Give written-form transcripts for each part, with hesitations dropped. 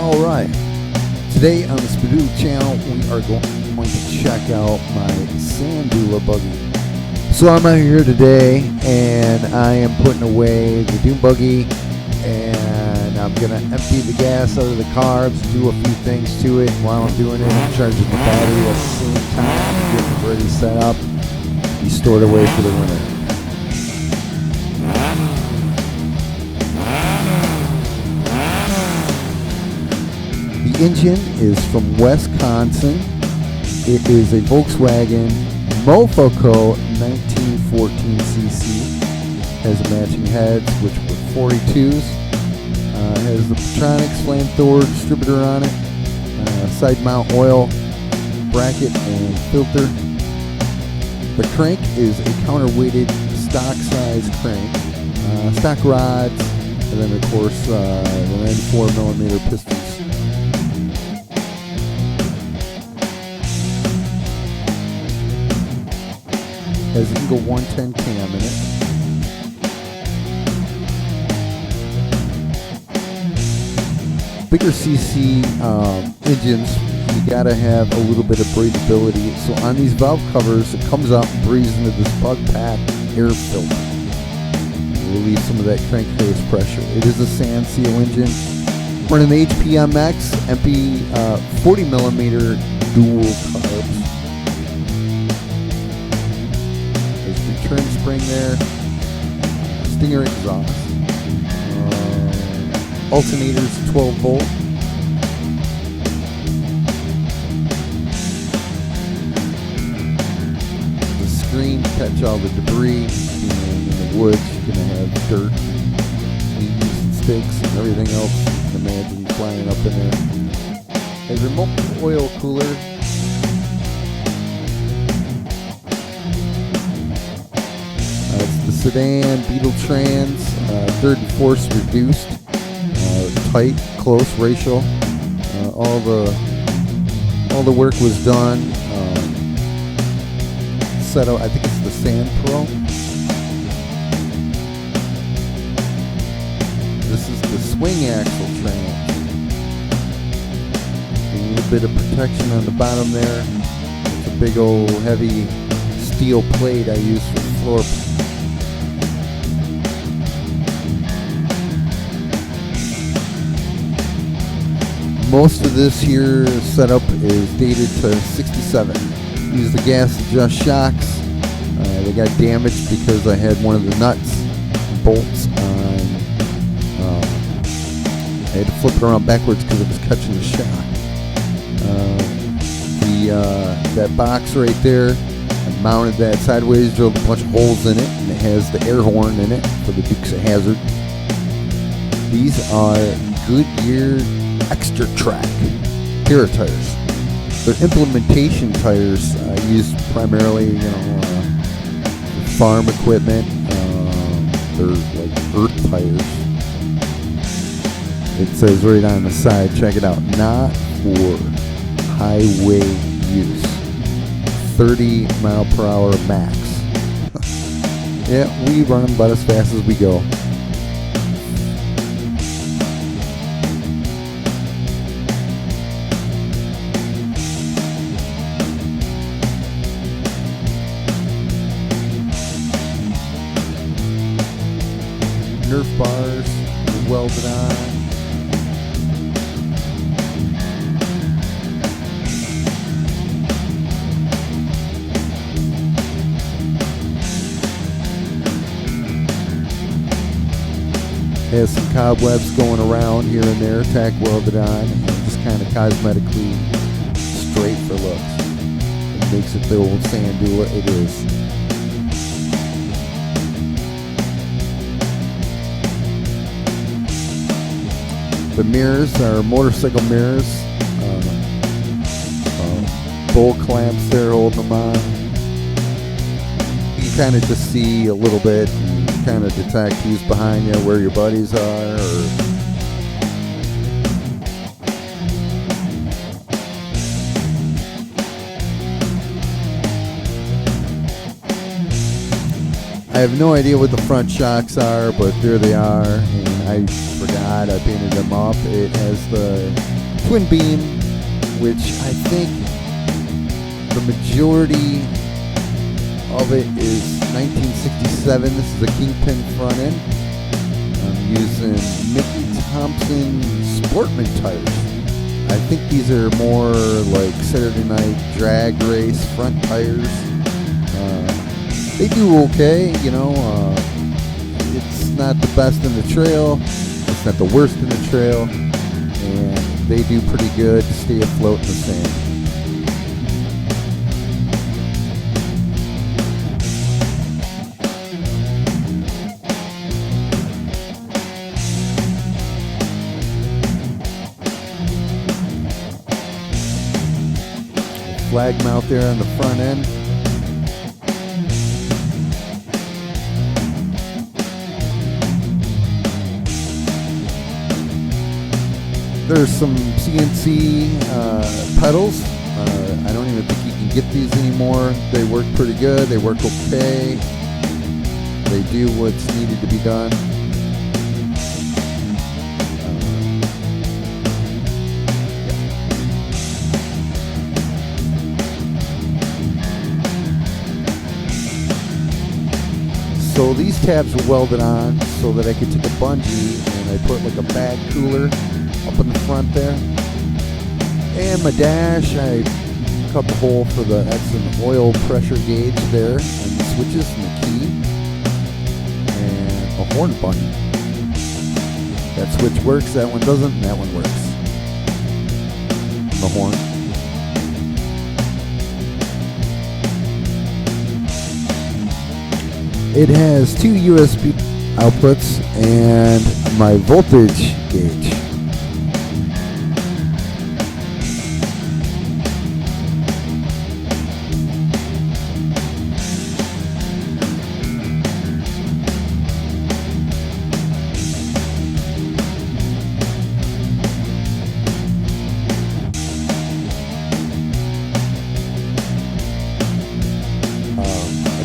Alright, today on the Spidula channel we are going to check out my Sandula buggy. So I'm out here today and I am putting away the dune buggy, and I'm going to empty the gas out of the carbs, do a few things to it. While I'm doing it, I'm charging the battery at the same time, getting it ready set up, be stored away for the winter. The engine is from Wisconsin. It is a Volkswagen Mofoco 1914cc. Has matching heads, which were 42s. Has the Petronix flamethrower distributor on it. Side mount oil bracket and filter. The crank is a counterweighted stock size crank. Stock rods, and then of course the 94mm pistons. Has Eagle 110 cam in it. Bigger CC engines, you gotta have a little bit of breathability. So on these valve covers, it comes out and breathes into this bug pack air filter. Release some of that crankcase pressure. It is a sand seal engine. Running the HPMX MP 40mm dual carbs. Trim spring there, Stinger exhaust, alternators 12 volt, the screen to catch all the debris. In the woods you're going to have dirt, leaves and sticks and everything else you can imagine flying up in there. A remote oil cooler. The sedan Beetle Trans, third and fourth reduced, tight, close ratio. All the work was done. Set out, I think it's the Sand Pro. This is the swing axle trans. A little bit of protection on the bottom there. It's a big old heavy steel plate I use for floor. Most of this here setup is dated to 67. Use the gas adjust shocks. They got damaged because I had one of the nuts, bolts on. I had to flip it around backwards because it was catching the shock. That box right there, I mounted that sideways, drilled a bunch of holes in it, and it has the air horn in it for the Dukes of Hazzard. These are Goodyear Extra Track Hero tires. They're implementation tires used primarily, for farm equipment. They're like earth tires. It says right on the side, check it out, not for highway use. 30 mile per hour max. Yeah, we run them about as fast as we go. Nerf bars welded on. Has some cobwebs going around here and there, tack welded on, and just kind of cosmetically straight for looks. It makes it the old Sandula. It is. The mirrors are motorcycle mirrors. Bull clamps there holding them on. You kind of just see a little bit and kind of detect who's behind you, where your buddies are. I have no idea what the front shocks are, but there they are, and I forgot I painted them up. It has the twin beam, which I think the majority of it is 1967. This is a Kingpin front end. I'm using Mickey Thompson Sportman tires. I think these are more like Saturday Night Drag Race front tires. They do okay, you know. It's not the best in the trail. It's not the worst in the trail. And they do pretty good to stay afloat in the sand. Flag mount there on the front end. There's some CNC pedals. I don't even think you can get these anymore. They work pretty good. They work okay. They do what's needed to be done. So these tabs were welded on so that I could take a bungee and I put like a bag cooler up in the front there. And my dash, I cut the hole for that's an oil pressure gauge there, and the switches and the key, and a horn button. That switch works, that one doesn't, and that one works. And the horn. It has two USB outputs and my voltage gauge.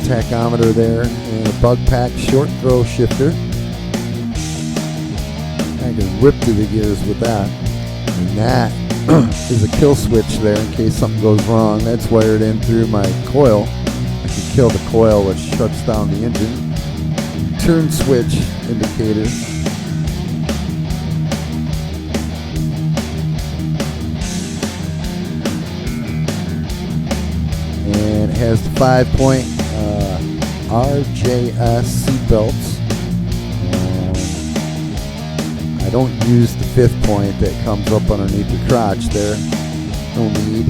Tachometer there, and a bug pack short throw shifter. I can whip through the gears with that. And that is a kill switch there in case something goes wrong. That's wired in through my coil. I can kill the coil, which shuts down the engine. Turn switch indicator. And it has the 5-point RJS seat belts. I don't use the 5th point that comes up underneath your crotch there. No need.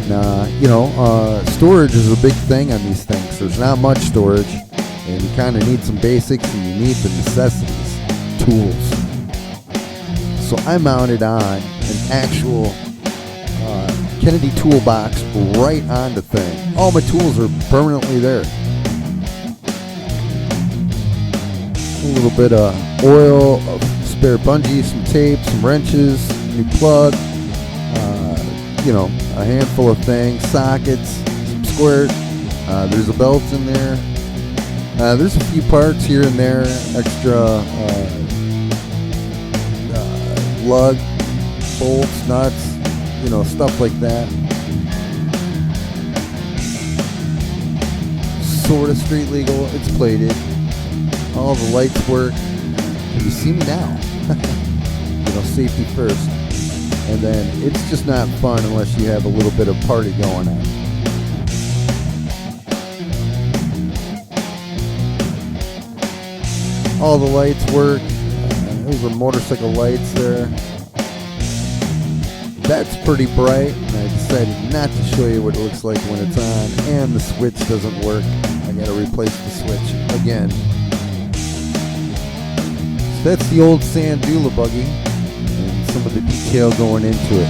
Now, you know, storage is a big thing on these things. There's not much storage, and you kind of need some basics, and you need the necessities. Tools. So I mounted on an actual Kennedy toolbox right on the thing. All my tools are permanently there. A little bit of oil, a spare bungee, some tape, some wrenches, new plug, you know, a handful of things, sockets, some squirt. There's a belt in there. There's a few parts here and there, extra lug, bolts, nuts, you know, stuff like that. Sort of street legal. It's plated. All the lights work. Can you see me now? You know, safety first. And then it's just not fun unless you have a little bit of party going on. All the lights work. Those are motorcycle lights there. That's pretty bright, and I decided not to show you what it looks like when it's on, and the switch doesn't work. I gotta replace the switch again. So that's the old Sandula buggy, and some of the detail going into it.